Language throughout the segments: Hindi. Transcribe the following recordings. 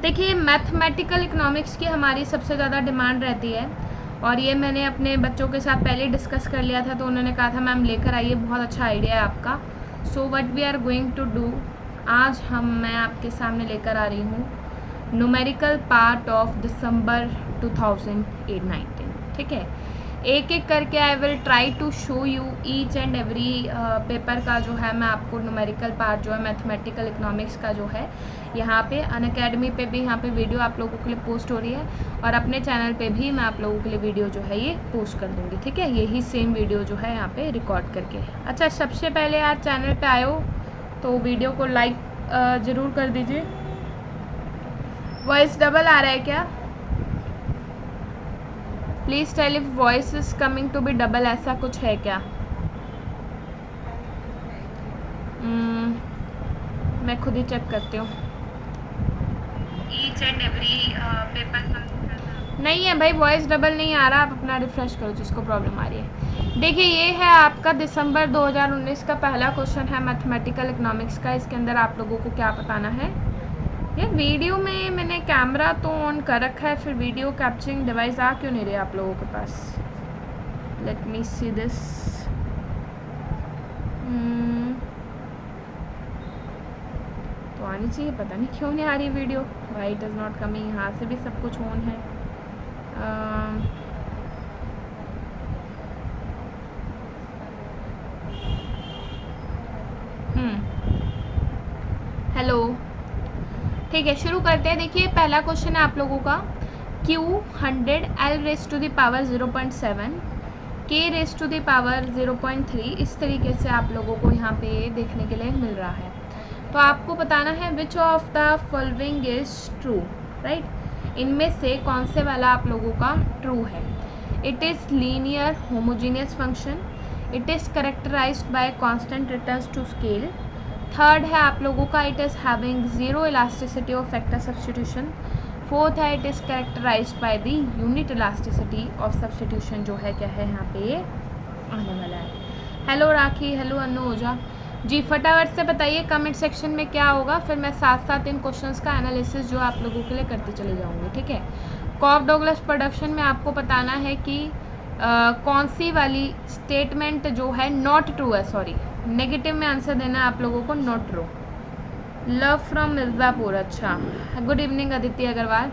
देखिए मैथमेटिकल इकोनॉमिक्स की हमारी सबसे ज़्यादा डिमांड रहती है, और ये मैंने अपने बच्चों के साथ पहले डिस्कस कर लिया था, तो उन्होंने कहा था मैम लेकर आइए, बहुत अच्छा आइडिया है आपका। So what we are going to do, आज मैं आपके सामने लेकर आ रही हूँ न्यूमेरिकल पार्ट ऑफ दिसंबर 2019, ठीक है। एक एक करके I will try to show you each and every paper का जो है, मैं आपको न्यूमेरिकल पार्ट जो है मैथमेटिकल इकोनॉमिक्स का जो है यहाँ पे अनअकैडमी पे भी यहाँ पे वीडियो आप लोगों के लिए पोस्ट हो रही है, और अपने चैनल पे भी मैं आप लोगों के लिए वीडियो जो है ये पोस्ट कर दूँगी, ठीक है। यही सेम वीडियो जो है यहाँ पे रिकॉर्ड करके। अच्छा, सबसे पहले आप चैनल पे आए हो तो वीडियो को लाइक ज़रूर कर दीजिए। वॉइस डबल आ रहा है क्या? Please tell if voice is coming to be double, ऐसा कुछ है क्या? मैं खुद ही चेक करती हूँ। ईच एंड एवरी पेपर नहीं है भाई, वॉइस डबल नहीं आ रहा, आप अपना रिफ्रेश करो जिसको प्रॉब्लम आ रही है। देखिए ये है आपका दिसंबर 2019 का पहला क्वेश्चन है मैथमेटिकल इकोनॉमिक्स का। इसके अंदर आप लोगों को क्या बताना है, ये वीडियो में मैंने कैमरा तो ऑन कर रखा है, फिर वीडियो कैप्चरिंग डिवाइस आ क्यों नहीं रही आप लोगों के पास? Let me see this. तो आनी चाहिए, पता नहीं क्यों नहीं आ रही video. Why it is not coming? यहाँ से भी सब कुछ ऑन है। हेलो, ठीक है शुरू करते हैं। देखिए पहला क्वेश्चन है आप लोगों का, Q 100 L raise to the power 0.7 K raise to the power 0.3, इस तरीके से आप लोगों को यहाँ पे देखने के लिए मिल रहा है। तो आपको बताना है which of the following is true, right. इनमें से कौन से वाला आप लोगों का ट्रू है? It is linear homogeneous function, it is characterised by constant returns to scale. Third है आप लोगों का it is having zero elasticity of factor substitution. Fourth है it is characterised by the unit elasticity of substitution, जो है क्या है यहाँ पे आने वाला है। हेलो राखी, हेलो अनु ओझा जी, फटाफट से बताइए कमेंट सेक्शन में क्या होगा, फिर मैं साथ साथ इन क्वेश्चंस का एनालिसिस जो आप लोगों के लिए करते चले जाऊंगी, ठीक है। कॉक डॉगलस प्रोडक्शन में आपको बताना है कि कौन सी वाली स्टेटमेंट जो है नॉट ट्रू है, सॉरी नेगेटिव में आंसर देना है आप लोगों को, not true. Love from Mirzapur, अच्छा गुड इवनिंग अदिति अग्रवाल।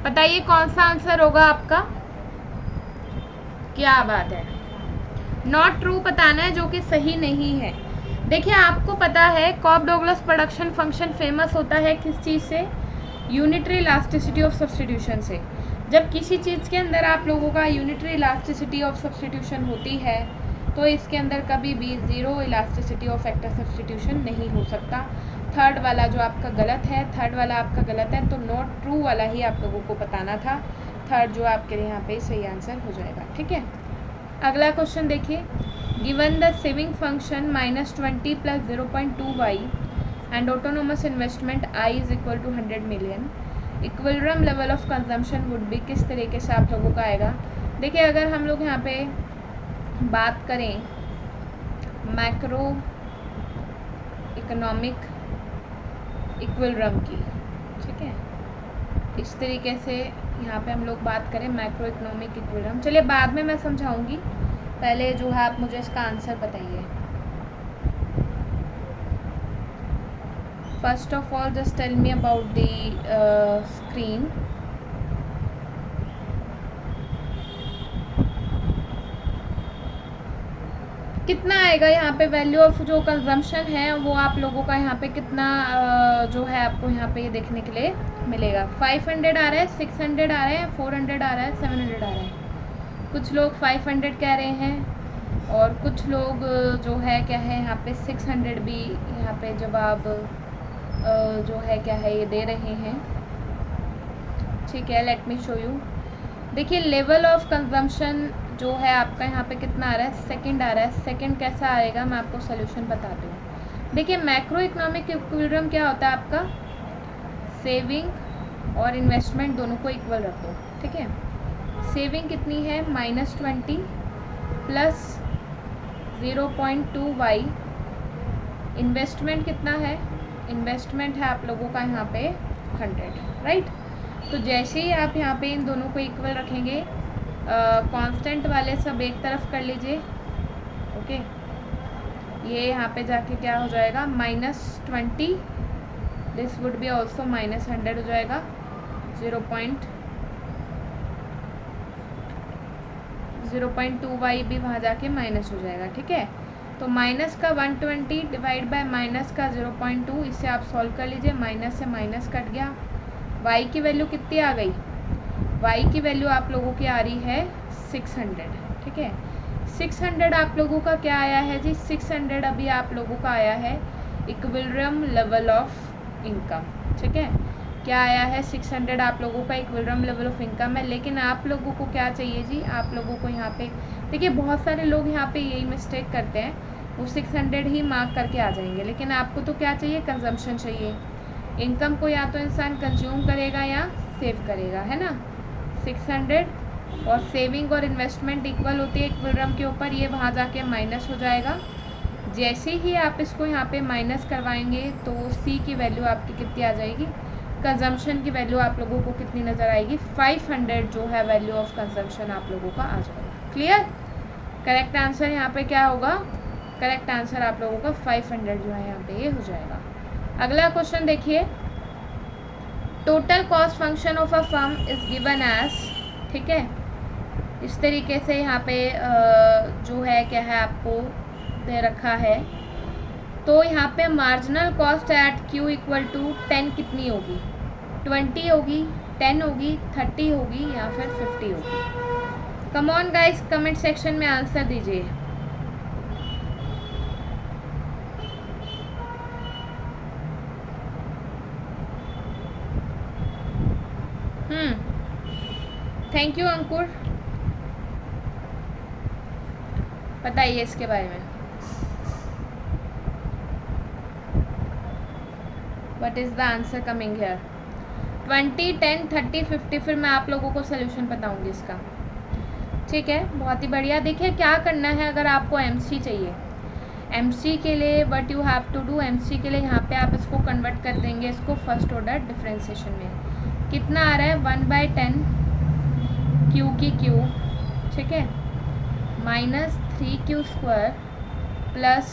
बताइए कौन सा आंसर होगा आपका? क्या बात है, नॉट ट्रू बताना है, जो कि सही नहीं है। देखिए आपको पता है Cobb Douglas production function famous होता है किस चीज़ से? यूनिटरी इलास्टिसिटी ऑफ सब्स्टिट्यूशन से। जब किसी चीज़ के अंदर आप लोगों का यूनिटरी इलास्टिसिटी ऑफ सब्स्टिट्यूशन होती है तो इसके अंदर कभी भी zero elasticity of factor substitution नहीं हो सकता। थर्ड वाला जो आपका गलत है, थर्ड वाला आपका गलत है, तो नॉट ट्रू वाला ही आप लोगों को बताना था। थर्ड जो आपके लिए यहाँ पे सही आंसर हो जाएगा, ठीक है। अगला क्वेश्चन देखिए, given the saving function -20 + 0.2y and autonomous investment I is equal to 100 million, equilibrium level of consumption would be, किस तरीके से आप लोगों का आएगा? देखिए अगर हम लोग यहाँ पे बात करें मैक्रो इकोनॉमिक इक्विलिब्रियम की, ठीक है, इस तरीके से यहाँ पे हम लोग बात करें मैक्रो इकोनॉमिक इक्विलिब्रियम, चलिए बाद में मैं समझाऊंगी, पहले जो है आप मुझे इसका आंसर बताइए। First of all just tell me about the screen. कितना आएगा यहाँ पे वैल्यू ऑफ जो कंजम्पशन है वो आप लोगों का यहाँ पे कितना जो है आपको यहाँ पे ये देखने के लिए मिलेगा? 500 आ रहा है, 600 आ रहा है, 400 आ रहा है, 700 आ रहा है। कुछ लोग 500 कह रहे हैं और कुछ लोग जो है क्या है यहाँ पे 600 भी यहाँ पे जवाब जो है क्या है ये दे रहे हैं, ठीक है। Let me show you. देखिए लेवल ऑफ कंजम्पशन जो है आपका यहाँ पे कितना आ रहा है? सेकंड आ रहा है। सेकंड कैसा आएगा मैं आपको सोल्यूशन बताती हूँ। देखिए मैक्रो इकोनॉमिक इक्विलिब्रियम क्या होता है आपका? सेविंग और इन्वेस्टमेंट दोनों को इक्वल रखो, ठीक है। सेविंग कितनी है? -20 + 0.2y। इन्वेस्टमेंट कितना है? इन्वेस्टमेंट है आप लोगों का यहाँ पे 100, राइट। तो जैसे ही आप यहाँ पे इन दोनों को इक्वल रखेंगे, कांस्टेंट वाले सब एक तरफ कर लीजिए, ओके। ये यहाँ पे जाके क्या हो जाएगा, -20, दिस वुड बी ऑल्सो -100 हो जाएगा, 0.2y भी वहाँ जाके माइनस हो जाएगा, ठीक है। तो माइनस का 120 डिवाइड बाय माइनस का 0.2, इससे आप सॉल्व कर लीजिए, माइनस से माइनस कट गया। y की वैल्यू कितनी आ गई, y की वैल्यू आप लोगों की आ रही है 600, ठीक है। 600 आप लोगों का क्या आया है जी, 600 अभी आप लोगों का आया है इक्विलिब्रियम लेवल ऑफ इनकम, ठीक है। क्या आया है, 600 आप लोगों का इक्विलिब्रियम लेवल ऑफ इनकम है। लेकिन आप लोगों को क्या चाहिए जी, आप लोगों को यहाँ पे देखिए, बहुत सारे लोग यहाँ पे यही मिस्टेक करते हैं, वो 600 ही मार्क करके आ जाएंगे, लेकिन आपको तो क्या चाहिए, कंजम्पशन चाहिए। इनकम को या तो इंसान कंज्यूम करेगा या सेव करेगा, है ना। 600 और सेविंग और इन्वेस्टमेंट इक्वल होती है इक्विलिब्रियम के ऊपर, ये वहाँ जाके माइनस हो जाएगा। जैसे ही आप इसको यहाँ पे माइनस करवाएंगे तो सी की वैल्यू आपकी कितनी आ जाएगी, कंजम्पशन की वैल्यू आप लोगों को कितनी नज़र आएगी, 500 जो है वैल्यू ऑफ कंजम्पशन आप लोगों का आ जाएगा। क्लियर। करेक्ट आंसर यहाँ पे क्या होगा, करेक्ट आंसर आप लोगों का 500 जो है यहाँ पे ये हो जाएगा। अगला क्वेश्चन देखिए, total cost function of a firm is given as, ठीक है। इस तरीके से यहाँ पे जो है क्या है आपको दे रखा है। तो यहाँ पे marginal cost at Q equal to 10 कितनी होगी, 20 होगी, 10 होगी, 30 होगी या फिर 50 होगी। कम ऑन गाइस, कमेंट सेक्शन में आंसर दीजिए। थैंक यू अंकुर, बताइए इसके बारे में। What is the answer coming here, 20, 10, 30, 50, फिर मैं आप लोगों को सोल्यूशन बताऊंगी इसका, ठीक है। बहुत ही बढ़िया। देखिए क्या करना है, अगर आपको MC चाहिए, MC के लिए what you have to do, MC के लिए यहाँ पे आप इसको कन्वर्ट कर देंगे, इसको फर्स्ट ऑर्डर डिफरेंशिएशन में। कितना आ रहा है, 1/10 Q की Q, ठीक है, -3Q² प्लस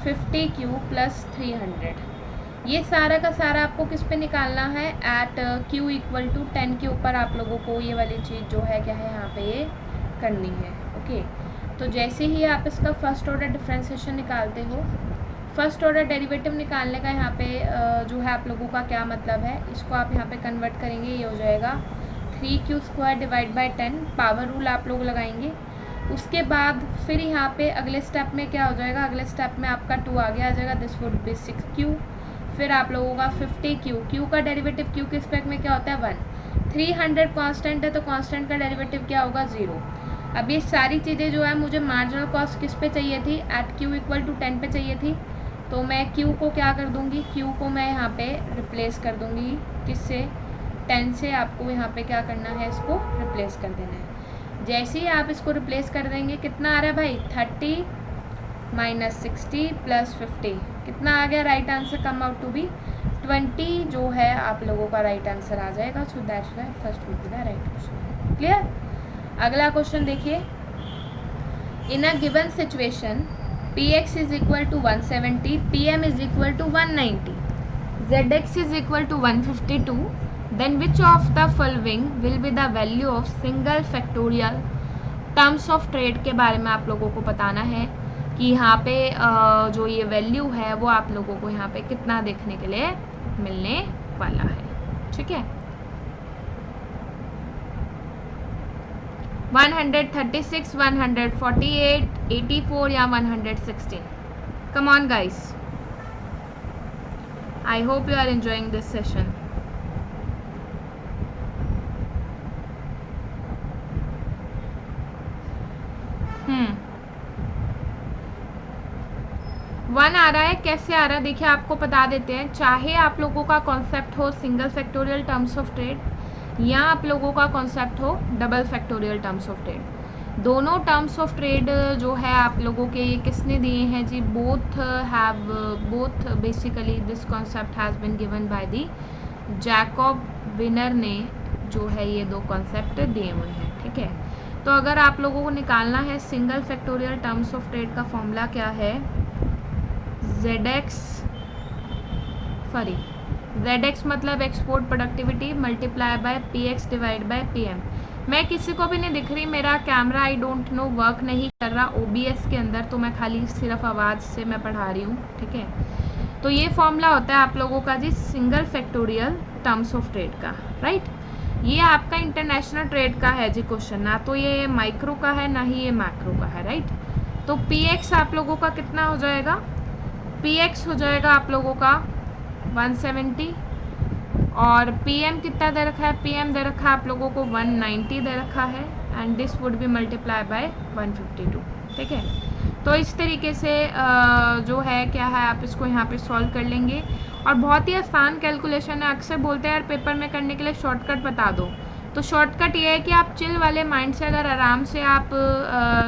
50Q प्लस 300। ये सारा का सारा आपको किस पे निकालना है, एट Q इक्वल टू 10 के ऊपर आप लोगों को ये वाली चीज़ जो है क्या है यहाँ पे ये करनी है, ओके। तो जैसे ही आप इसका फर्स्ट ऑर्डर डिफरेंशिएशन निकालते हो, फर्स्ट ऑर्डर डेरिवेटिव निकालने का यहाँ पे जो है आप लोगों का क्या मतलब है, इसको आप यहाँ पे कन्वर्ट करेंगे, ये हो जाएगा 3Q² divide by 10, power rule आप लोग लगाएंगे। उसके बाद फिर यहाँ पे अगले स्टेप में क्या हो जाएगा, अगले स्टेप में आपका 2 आगे आ जाएगा, दिस वुड बी 6Q। फिर आप लोगों का 50Q, Q का डेरिवेटिव Q के रिस्पेक्ट में क्या होता है 1, 300 कांस्टेंट है तो कांस्टेंट का डेरिवेटिव क्या होगा 0। अब ये सारी चीज़ें जो है मुझे मार्जिनल कॉस्ट किस पे चाहिए थी, एट Q इक्वल टू 10 पे चाहिए थी, तो मैं Q को क्या कर दूँगी, Q को मैं यहाँ पे रिप्लेस कर दूँगी, किससे, 10 से आपको यहाँ पे क्या करना है, इसको रिप्लेस कर देना है। जैसे ही आप इसको रिप्लेस कर देंगे, कितना आ रहा है भाई, 30 - 60 प्लस 50, कितना आ गया, right answer come out to be 20 जो है आप लोगों का राइट आंसर आ जाएगा। So that's why first would be the right question. Clear. अगला क्वेश्चन देखिए, in a given situation Px is equal to 170, Pm is equal to 190, Zx is equal to 152, then which of the following will be the value of single factorial terms of trade के बारे में आप लोगों को बताना है कि यहाँ पे जो ये वैल्यू है वो आप लोगों को यहाँ पे कितना देखने के लिए मिलने वाला है, ठीक है। 136, 148, 84 या 116। Come on guys, I hope you are enjoying this session. One आ रहा है, कैसे आ रहा है देखिए, आपको बता देते हैं। चाहे आप लोगों का कॉन्सेप्ट हो single factorial terms of trade या आप लोगों का कॉन्सेप्ट हो double factorial terms of trade, दोनों टर्म्स ऑफ ट्रेड जो है आप लोगों के ये किसने दिए हैं जी, both basically this concept has been given by the Jacob Viner ने जो है ये 2 कॉन्सेप्ट दिए हुए हैं, ठीक है। तो अगर आप लोगों को निकालना है single factorial terms of trade का फॉर्मूला क्या है, ZX मतलब export productivity multiply by PX divide by PM। मैं किसी को भी नहीं दिख रही, मेरा camera I don't know work नहीं कर रहा OBS के अंदर, तो मैं खाली सिर्फ आवाज़ से मैं पढ़ा रही हूँ, ठीक है। तो ये फॉर्मूला होता है आप लोगों का जी single factorial terms of trade का, राइट। ये आपका इंटरनेशनल ट्रेड का है जी क्वेश्चन, ना तो ये माइक्रो का है ना ही ये मैक्रो का है, राइट। तो PX आप लोगों का कितना हो जाएगा, PX हो जाएगा आप लोगों का 170 और PM कितना दे रखा है, PM दे रखा है आप लोगों को 190 दे रखा है and this would B multiply by 152, ठीक है। तो इस तरीके से जो है क्या है आप इसको यहाँ पे सॉल्व कर लेंगे और बहुत ही आसान कैलकुलेशन है। अक्सर बोलते हैं यार पेपर में करने के लिए शॉर्टकट बता दो, तो शॉर्टकट ये है कि आप चिल वाले माइंड से अगर आराम से आप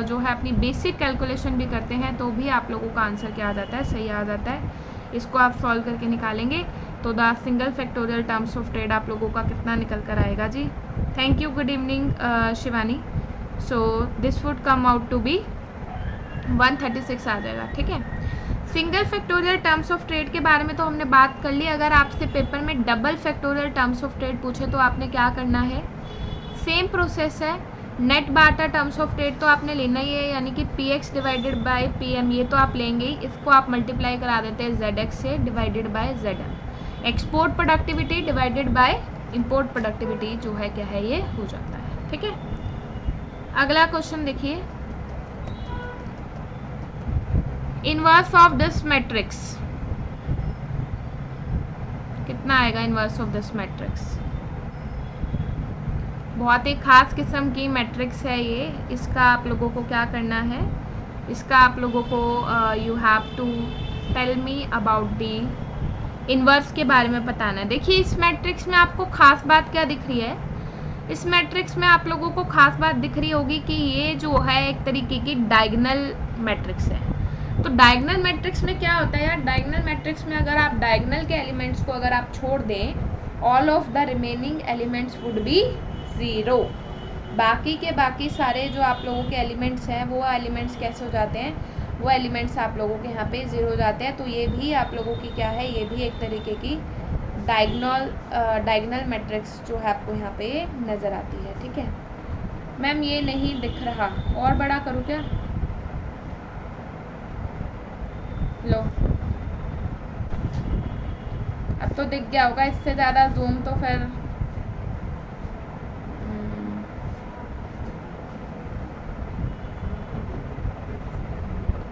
जो है अपनी बेसिक कैलकुलेशन भी करते हैं तो भी आप लोगों का आंसर क्या आ जाता है, सही आ जाता है। इसको आप सॉल्व करके निकालेंगे तो the single factorial terms of trade आप लोगों का कितना निकल कर आएगा जी। Thank you, good evening Shivani. So this would come out to be 136 आ जाएगा, ठीक है। Single factorial terms of trade के बारे में तो हमने बात कर ली। अगर आपसे पेपर में double factorial terms of trade पूछे तो आपने क्या करना है, सेम प्रोसेस है। Net barter terms of trade तो आपने लेना ही है, यानी कि PX डिवाइडेड बाय PM ये तो आप लेंगे ही। इसको आप मल्टीप्लाई करा देते हैं ZX से divided by ZM। Export productivity divided by import productivity जो है क्या है ये हो जाता है, ठीक है। अगला क्वेश्चन देखिए, इनवर्स ऑफ दिस मैट्रिक्स कितना आएगा, इनवर्स ऑफ दिस मैट्रिक्स बहुत ही खास किस्म की मैट्रिक्स है ये। इसका आप लोगों को क्या करना है, इसका आप लोगों को you have to tell me about the inverse के बारे में बताना है। देखिए इस मैट्रिक्स में आपको खास बात क्या दिख रही है, इस मैट्रिक्स में आप लोगों को खास बात दिख रही होगी कि ये जो है एक तरीके की डायगोनल मैट्रिक्स है। तो डायगोनल मैट्रिक्स में क्या होता है यार, डायगोनल मैट्रिक्स में अगर आप डायगोनल के एलिमेंट्स को अगर आप छोड़ दें, all of the remaining elements would be 0। बाकी के बाकी सारे जो आप लोगों के एलिमेंट्स हैं वो एलिमेंट्स कैसे हो जाते हैं, वो एलिमेंट्स आप लोगों के यहाँ पे 0 हो जाते हैं। तो ये भी आप लोगों की क्या है, ये भी एक तरीके की डायगोनल मैट्रिक्स जो है आपको यहाँ पे नज़र आती है, ठीक है। मैम ये नहीं दिख रहा, और बड़ा करूँ क्या, लो अब तो दिख गया होगा। इससे ज़्यादा जूम तो फिर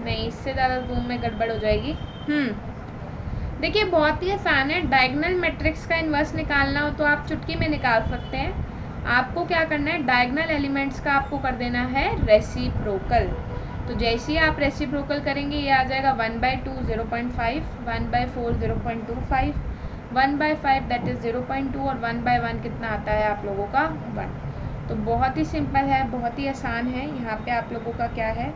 नहीं, इससे ज़्यादा जूम में गड़बड़ हो जाएगी। देखिए बहुत ही आसान है, डायगोनल मैट्रिक्स का इन्वर्स निकालना हो तो आप चुटकी में निकाल सकते हैं। आपको क्या करना है, डायगोनल एलिमेंट्स का आपको कर देना है रेसिप्रोकल। तो जैसे ही आप रेसिप्रोकल करेंगे ये आ जाएगा 1/2 0.5, 1/4 0.25, 1/5 दैट इज़ 0.2 और 1/1 कितना आता है आप लोगों का 1। तो बहुत ही सिंपल है, बहुत ही आसान है। यहाँ पे आप लोगों का क्या है,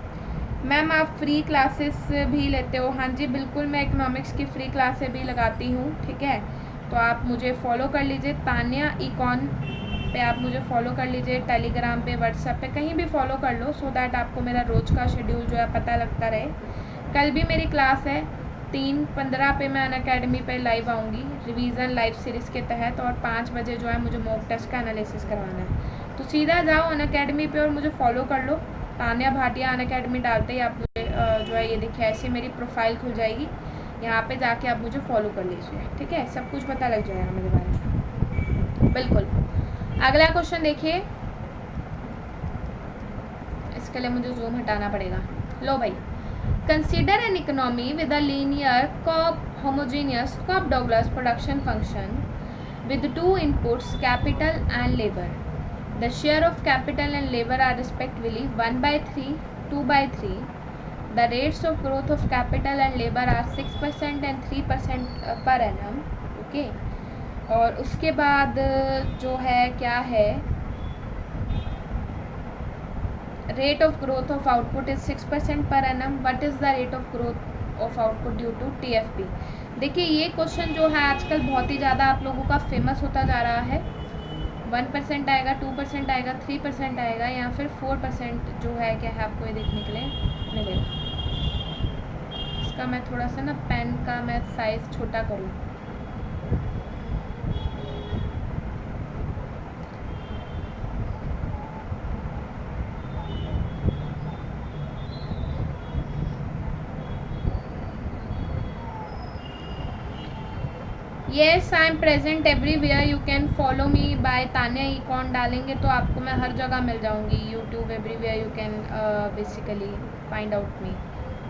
मैम आप फ्री क्लासेस भी लेते हो? हाँ जी बिल्कुल, मैं इकोनॉमिक्स की फ्री क्लासेस भी लगाती हूँ, ठीक है। तो आप मुझे फॉलो कर लीजिए, तानिया इकॉन पे आप मुझे फॉलो कर लीजिए, टेलीग्राम पे, व्हाट्सएप पे, कहीं भी फॉलो कर लो सो दैट आपको मेरा रोज़ का शेड्यूल जो है पता लगता रहे। कल भी मेरी क्लास है 3:15 पे, मैं अनअकैडमी पे लाइव आऊँगी रिवीजन लाइव सीरीज़ के तहत, और 5 बजे जो है मुझे मॉक टेस्ट का एनालिसिस करवाना है। तो सीधा जाओ अनअकैडमी पे और मुझे फॉलो कर लो, तानिया भाटिया अनअकैडमी डालते ही आप मुझे जो है ये देखिए ऐसे मेरी प्रोफाइल खुल जाएगी, यहाँ पे जाके आप मुझे फॉलो कर लीजिए, ठीक है। सब कुछ पता लग जाएगा मेरे बारे में, बिल्कुल। अगला क्वेश्चन देखिए, इसके लिए मुझे जूम हटाना पड़ेगा। लो भाई, consider an economy with a linear Cobb homogeneous Cobb Douglas production function with 2 inputs, capital and labor. The share of capital and labor are respectively 1/3, 2/3. The rates of growth of capital and labor are 6% and 3% per annum. Okay. और उसके बाद जो है क्या है, rate of growth of output is 6% per annum. What is the rate of growth of output due to TFP? देखिए ये क्वेश्चन जो है आजकल बहुत ही ज़्यादा आप लोगों का फेमस होता जा रहा है। 1% आएगा, 2% आएगा, 3% आएगा या फिर 4% जो है क्या है आपको ये देखने के लिए मिलेगा। इसका मैं थोड़ा सा ना पेन का मैं साइज़ छोटा करूँ। Yes I am present everywhere, you can follow me by Tanya econ डालेंगे तो आपको मैं हर जगह मिल जाऊंगी। YouTube everywhere you can basically find out me.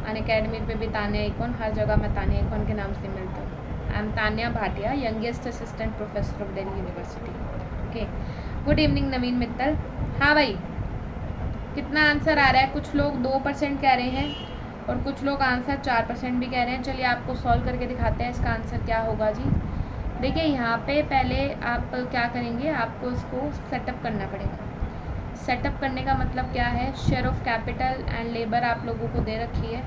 Unacademy पे भी तान्या इकॉन, हर जगह मैं तान्या इकॉन के नाम से मिलता हूँ। I am Tanya Bhatia, youngest assistant professor of Delhi University. Okay, good evening Naveen Mittal. हाँ भाई, कितना आंसर आ रहा है? कुछ लोग 2% कह रहे हैं और कुछ लोग आंसर 4% भी कह रहे हैं। चलिए आपको सॉल्व करके दिखाते हैं इसका आंसर क्या होगा जी। देखिए यहाँ पे पहले आप क्या करेंगे, आपको इसको सेटअप करना पड़ेगा। सेटअप करने का मतलब क्या है? Share of capital and labour आप लोगों को दे रखी है।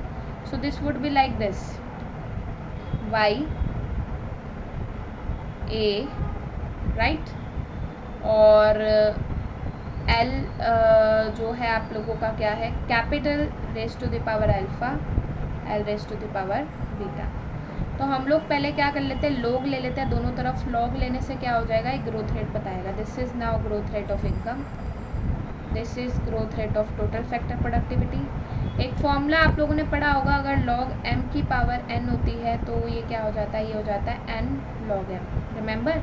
So this would be like this, Y A, right, और एल जो है आप लोगों का क्या है? Capital raise to the power alpha, L raise to the power beta. तो हम लोग पहले क्या कर लेते हैं, लॉग ले लेते हैं दोनों तरफ। लॉग लेने से क्या हो जाएगा? एक ग्रोथ रेट बताएगा। This is now growth rate of income, this is growth rate of total factor productivity. एक फॉर्मूला आप लोगों ने पढ़ा होगा, अगर लॉग m की पावर n होती है तो ये क्या हो जाता है? ये हो जाता है n log m, remember.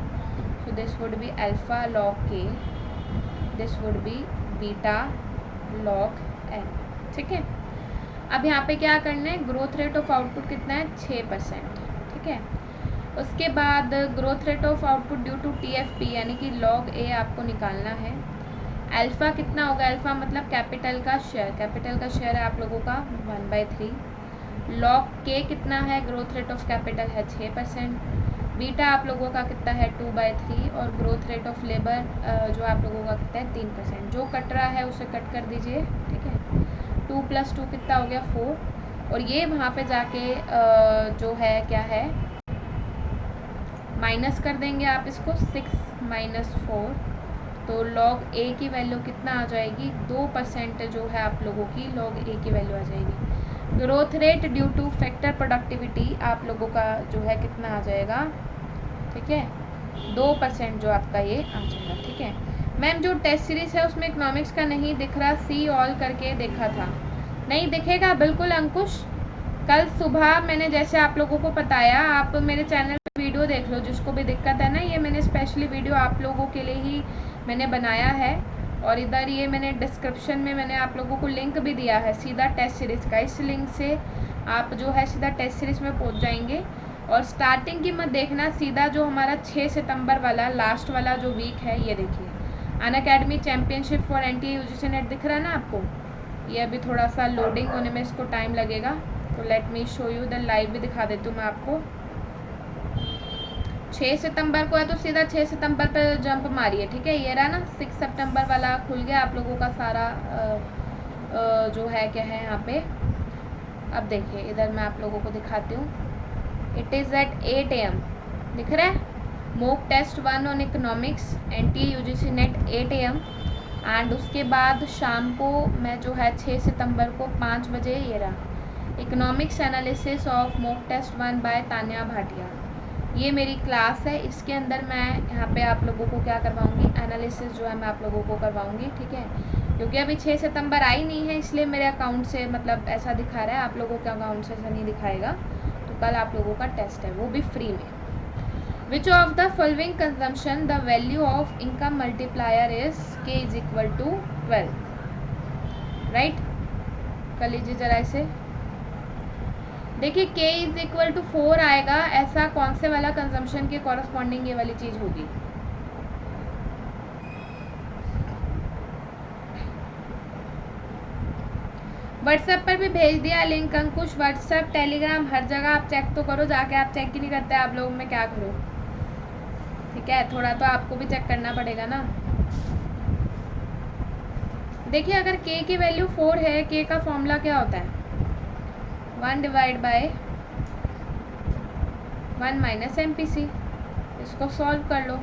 So this would be alpha log k, this would B beta log n, ठीक है। अब यहाँ पे क्या करना है? ग्रोथ रेट ऑफ आउटपुट कितना है? 6%, ठीक है। उसके बाद growth rate of output due to TFP यानी कि log a आपको निकालना है। अल्फ़ा कितना होगा? अल्फ़ा मतलब कैपिटल का शेयर, कैपिटल का शेयर है आप लोगों का 1/3। log k कितना है? ग्रोथ रेट ऑफ कैपिटल है 6%। बीटा आप लोगों का कितना है? 2/3। और ग्रोथ रेट ऑफ लेबर जो आप लोगों का कितना है? 3%। जो कट रहा है उसे कट कर दीजिए, ठीक है। 2 + 2 कितना हो गया? 4। और ये वहाँ पे जाके जो है क्या है, माइनस कर देंगे आप इसको। 6 - 4, तो log a की वैल्यू कितना आ जाएगी? 2% जो है आप लोगों की log a की वैल्यू आ जाएगी। Growth rate due two factor productivity आप लोगों का जो है कितना आ जाएगा? ठीक है, 2% जो आपका ये आ जाएगा, ठीक है। मैम जो टेस्ट सीरीज़ है उसमें इकोनॉमिक्स का नहीं दिख रहा, सी ऑल करके देखा था, नहीं दिखेगा बिल्कुल अंकुश। कल सुबह मैंने जैसे आप लोगों को बताया, आप मेरे चैनल पे वीडियो देख लो, जिसको भी दिक्कत है ना, ये मैंने स्पेशली वीडियो आप लोगों के लिए ही मैंने बनाया है। और इधर ये मैंने डिस्क्रिप्शन में मैंने आप लोगों को लिंक भी दिया है सीधा टेस्ट सीरीज़ का। इस लिंक से आप जो है सीधा टेस्ट सीरीज़ में पहुंच जाएंगे। और स्टार्टिंग की मत देखना, सीधा जो हमारा 6 सितंबर वाला लास्ट वाला जो वीक है, ये देखिए, Unacademy championship for NTA UGC net दिख रहा है ना आपको। ये अभी थोड़ा सा लोडिंग होने में इसको टाइम लगेगा, तो let me show you the live भी दिखा देती हूँ मैं आपको। 6 सितंबर को है तो सीधा 6 सितंबर पर जंप मारिए, ठीक है। ये रहा ना 6 सितंबर वाला खुल गया आप लोगों का सारा जो है क्या है यहाँ पे। अब देखिए इधर मैं आप लोगों को दिखाती हूँ, इट इज़ एट 8 AM, दिख रहा है। Mock test 1 on economics NTA UGC net 8 AM। And उसके बाद शाम को मैं जो है 6 सितंबर को 5 बजे ये रहा economics analysis of mock test 1 by Tanya Bhatia. ये मेरी क्लास है, इसके अंदर मैं यहाँ पे आप लोगों को क्या करवाऊँगी? एनालिसिस जो है मैं आप लोगों को करवाऊँगी, ठीक है। क्योंकि अभी 6 सितंबर आई नहीं है, इसलिए मेरे अकाउंट से मतलब ऐसा दिखा रहा है, आप लोगों के अकाउंट से ऐसा नहीं दिखाएगा। तो कल आप लोगों का टेस्ट है, वो भी फ्री में। Which of the following consumption the value of income multiplier is k is equal to 12, right? कर लीजिए जरा इसे। देखिए k is equal to 4 आएगा, ऐसा कौन से वाला कंजम्पशन के कॉरस्पॉन्डिंग ये वाली चीज होगी? व्हाट्सएप पर भी भेज दिया लिंक अंकुश, व्हाट्सएप टेलीग्राम हर जगह आप चेक तो करो जाके, आप चेक ही नहीं करते आप लोग, मैं क्या करूँ, ठीक है। थोड़ा तो आपको भी चेक करना पड़ेगा ना। देखिए अगर k की वैल्यू 4 है, k का फॉर्मूला क्या होता है? 1 / 1 माइनस MPC, इसको सॉल्व कर लो,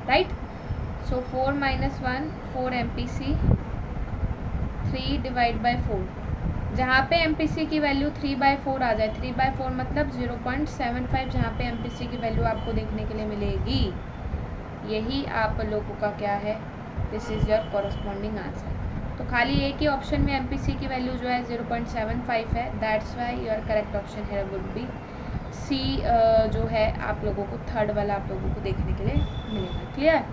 right. So 4 minus 1 4 MPC, 3 divide by 4, जहाँ पे MPC की वैल्यू 3/4 आ जाए, 3/4 मतलब 0.75, जहाँ पे MPC की वैल्यू आपको देखने के लिए मिलेगी, यही आप लोगों का क्या है, this is your corresponding answer. तो खाली एक ही ऑप्शन में MPC की वैल्यू जो है 0.75 है, that's why your correct option है वुड बी सी, जो है आप लोगों को थर्ड वाला आप लोगों को देखने के लिए मिलेगा। Clear?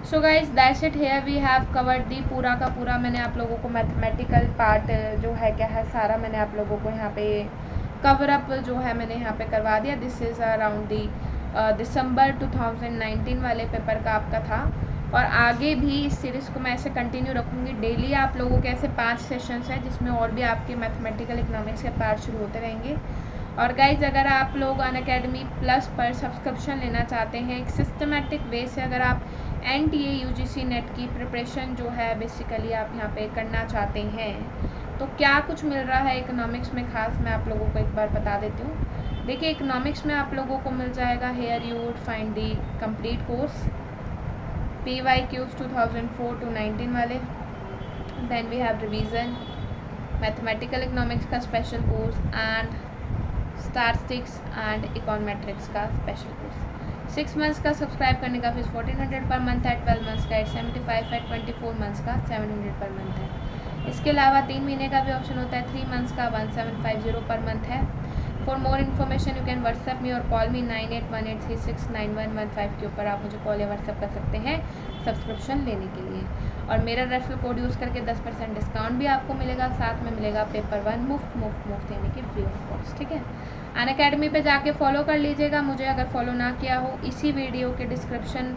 So guys that's it, here we have covered the, पूरा का पूरा मैंने आप लोगों को मैथमेटिकल पार्ट जो है क्या है सारा मैंने आप लोगों को यहाँ पे कवर अप जो है मैंने यहाँ पे करवा दिया। दिस इज़ अराउंड दी दिसंबर 2019 वाले पेपर का आपका था, और आगे भी इस सीरीज़ को मैं ऐसे कंटिन्यू रखूँगी। डेली आप लोगों के ऐसे 5 सेशंस हैं जिसमें और भी आपके मैथमेटिकल इकोनॉमिक्स के पार्ट शुरू होते रहेंगे। और गाइज अगर आप लोग अनअकैडमी प्लस पर सब्सक्रिप्शन लेना चाहते हैं एक सिस्टमेटिक वे से, अगर आप NTA UGC नेट की प्रिपरेशन जो है बेसिकली आप यहाँ पे करना चाहते हैं, तो क्या कुछ मिल रहा है इकोनॉमिक्स में खास, मैं आप लोगों को एक बार बता देती हूँ। देखिए इकोनॉमिक्स में आप लोगों को मिल जाएगा, here you would find the complete course PYQs 2004 to 19 वाले, then we have revision, mathematical economics का special course and statistics and econometrics का स्पेशल कोर्स। 6 मंथ्स का सब्सक्राइब करने का फीस 1400 पर मंथ है, 12 मंथ्स का 875 है, 24 मंथ्स का 700 पर मंथ है। इसके अलावा 3 महीने का भी ऑप्शन होता है, 3 मंथ्स का 1750 पर मंथ है। For more information you can WhatsApp me और कॉल मी 9818369115 के ऊपर आप मुझे कॉल या व्हाट्सएप कर सकते हैं सब्सक्रिप्शन लेने के लिए। और मेरा रेफरल कोड यूज़ करके 10% डिस्काउंट भी आपको मिलेगा, साथ में मिलेगा पेपर 1 मुफ्त यानी कि फ्री ऑफ कॉस्ट। ठीक है, अनअकैडमी पे जाके फॉलो कर लीजिएगा मुझे, अगर फॉलो ना किया हो। इसी वीडियो के डिस्क्रिप्शन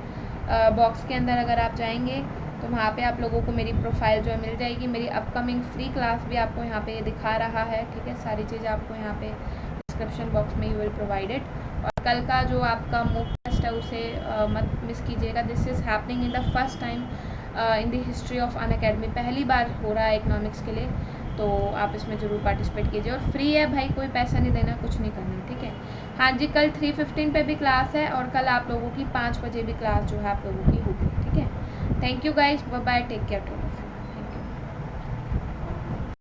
बॉक्स के अंदर अगर आप जाएंगे तो वहाँ पे आप लोगों को मेरी प्रोफाइल जो है मिल जाएगी, मेरी अपकमिंग फ्री क्लास भी आपको यहाँ पे दिखा रहा है। ठीक है, सारी चीज़ें आपको यहाँ पे डिस्क्रिप्शन बॉक्स में यू विल प्रोवाइडेड। और कल का जो आपका मूक टेस्ट है उसे मत मिस कीजिएगा। This is happening in the first time in the history of Unacademy, पहली बार हो रहा है इकोनॉमिक्स के लिए, तो आप इसमें ज़रूर पार्टिसिपेट कीजिए। और फ्री है भाई, कोई पैसा नहीं देना, कुछ नहीं करना। ठीक है, हाँ जी, कल 3:15 पे भी क्लास है, और कल आप लोगों की 5 बजे भी क्लास जो है आप लोगों की होगी। ठीक है, thank you guys, bye bye, take care.